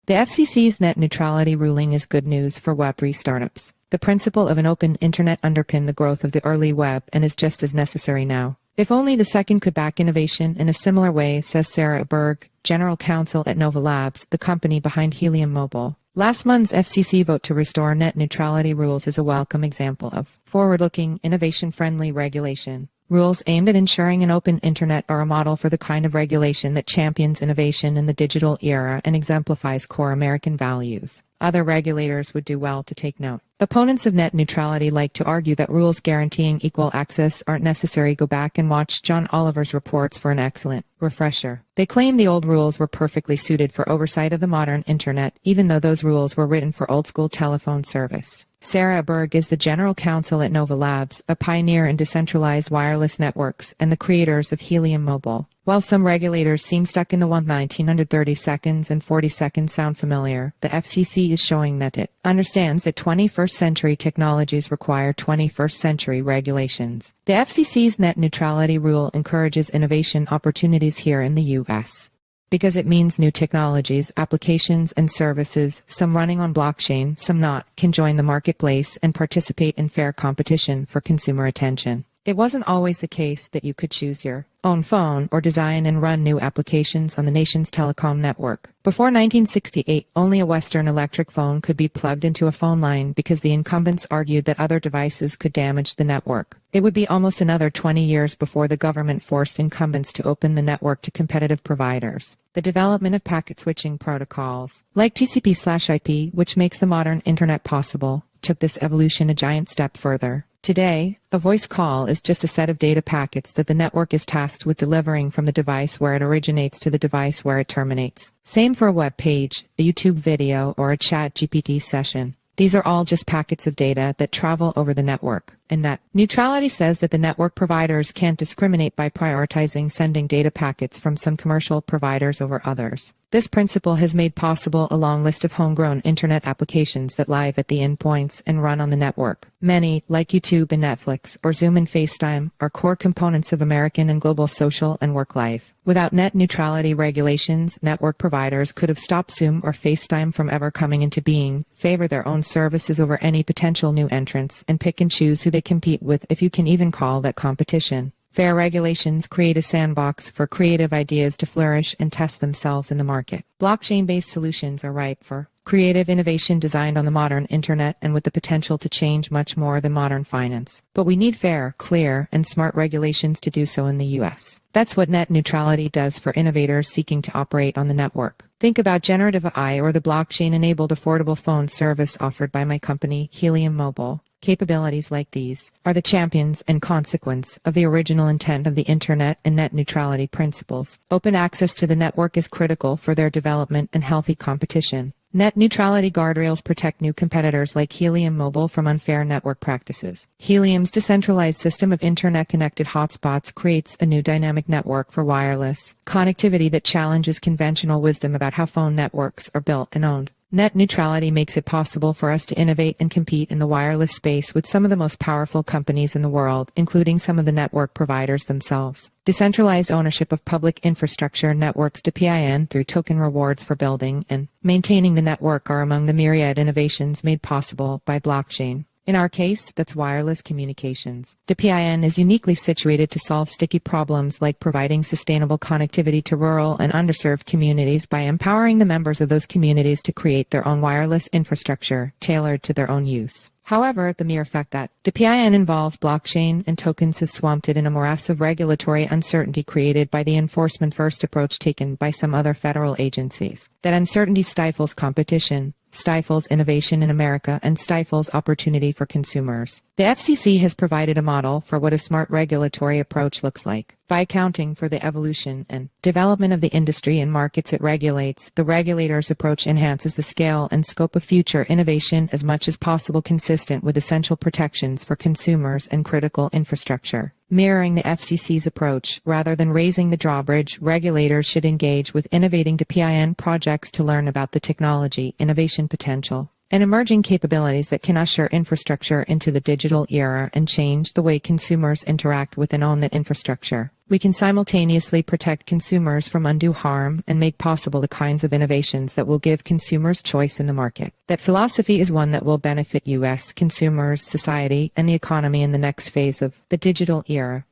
The FCC's net neutrality ruling is good news for Web3 startups. The principle of an open internet underpinned the growth of the early web and is just as necessary now. If only the second could back innovation in a similar way, says Sarah Aberg, General Counsel at Nova Labs, the company behind Helium Mobile. Last month's FCC vote to restore net neutrality rules is a welcome example of forward-looking, innovation-friendly regulation. Rules aimed at ensuring an open internet are a model for the kind of regulation that champions innovation in the digital era and exemplifies core American values. Other regulators would do well to take note. Opponents of net neutrality like to argue that rules guaranteeing equal access aren't necessary. Go back and watch John Oliver's reports for an excellent refresher. They claim the old rules were perfectly suited for oversight of the modern internet, even though those rules were written for old-school telephone service. Sarah Aberg is the General Counsel at Nova Labs, a pioneer in decentralized wireless networks and the creators of Helium Mobile. While some regulators seem stuck in the 1930 seconds and 40 seconds sound familiar, the FCC is showing that it understands that 21st century technologies require 21st century regulations. The FCC's net neutrality rule encourages innovation opportunities here in the U.S. because it means new technologies, applications, and services, some running on blockchain, some not, can join the marketplace and participate in fair competition for consumer attention. It wasn't always the case that you could choose your own phone or design and run new applications on the nation's telecom network. Before 1968, only a Western electric phone could be plugged into a phone line because the incumbents argued that other devices could damage the network. It would be almost another 20 years before the government forced incumbents to open the network to competitive providers. The development of packet switching protocols, like TCP/IP, which makes the modern internet possible, took this evolution a giant step further. Today, a voice call is just a set of data packets that the network is tasked with delivering from the device where it originates to the device where it terminates. Same for a web page, a YouTube video, or a ChatGPT session. These are all just packets of data that travel over the network. And net neutrality says that the network providers can't discriminate by prioritizing sending data packets from some commercial providers over others. This principle has made possible a long list of homegrown internet applications that live at the endpoints and run on the network. Many, like YouTube and Netflix, or Zoom and FaceTime, are core components of American and global social and work life. Without net neutrality regulations, network providers could have stopped Zoom or FaceTime from ever coming into being, favor their own services over any potential new entrants, and pick and choose who they compete with, if you can even call that competition. Fair regulations create a sandbox for creative ideas to flourish and test themselves in the market. Blockchain-based solutions are ripe for creative innovation designed on the modern internet and with the potential to change much more than modern finance. But we need fair, clear, and smart regulations to do so in the U.S. That's what net neutrality does for innovators seeking to operate on the network. Think about generative AI or the blockchain-enabled affordable phone service offered by my company, Helium Mobile. Capabilities like these are the champions and consequence of the original intent of the Internet and net neutrality principles. Open access to the network is critical for their development and healthy competition. Net neutrality guardrails protect new competitors like Helium Mobile from unfair network practices. Helium's decentralized system of internet-connected hotspots creates a new dynamic network for wireless connectivity that challenges conventional wisdom about how phone networks are built and owned. Net neutrality makes it possible for us to innovate and compete in the wireless space with some of the most powerful companies in the world, including some of the network providers themselves. Decentralized ownership of public infrastructure networks to PIN through token rewards for building and maintaining the network are among the myriad innovations made possible by blockchain. In our case, that's wireless communications. DPIN is uniquely situated to solve sticky problems like providing sustainable connectivity to rural and underserved communities by empowering the members of those communities to create their own wireless infrastructure tailored to their own use. However, the mere fact that DPIN involves blockchain and tokens has swamped it in a morass of regulatory uncertainty created by the enforcement-first approach taken by some other federal agencies. That uncertainty stifles competition, stifles innovation in America, and stifles opportunity for consumers. The FCC has provided a model for what a smart regulatory approach looks like. By accounting for the evolution and development of the industry and markets it regulates, the regulator's approach enhances the scale and scope of future innovation as much as possible, consistent with essential protections for consumers and critical infrastructure. Mirroring the FCC's approach, rather than raising the drawbridge, regulators should engage with innovating DPIN projects to learn about the technology, innovation potential, and emerging capabilities that can usher infrastructure into the digital era and change the way consumers interact with and own that infrastructure. We can simultaneously protect consumers from undue harm and make possible the kinds of innovations that will give consumers choice in the market. That philosophy is one that will benefit U.S. consumers, society, and the economy in the next phase of the digital era.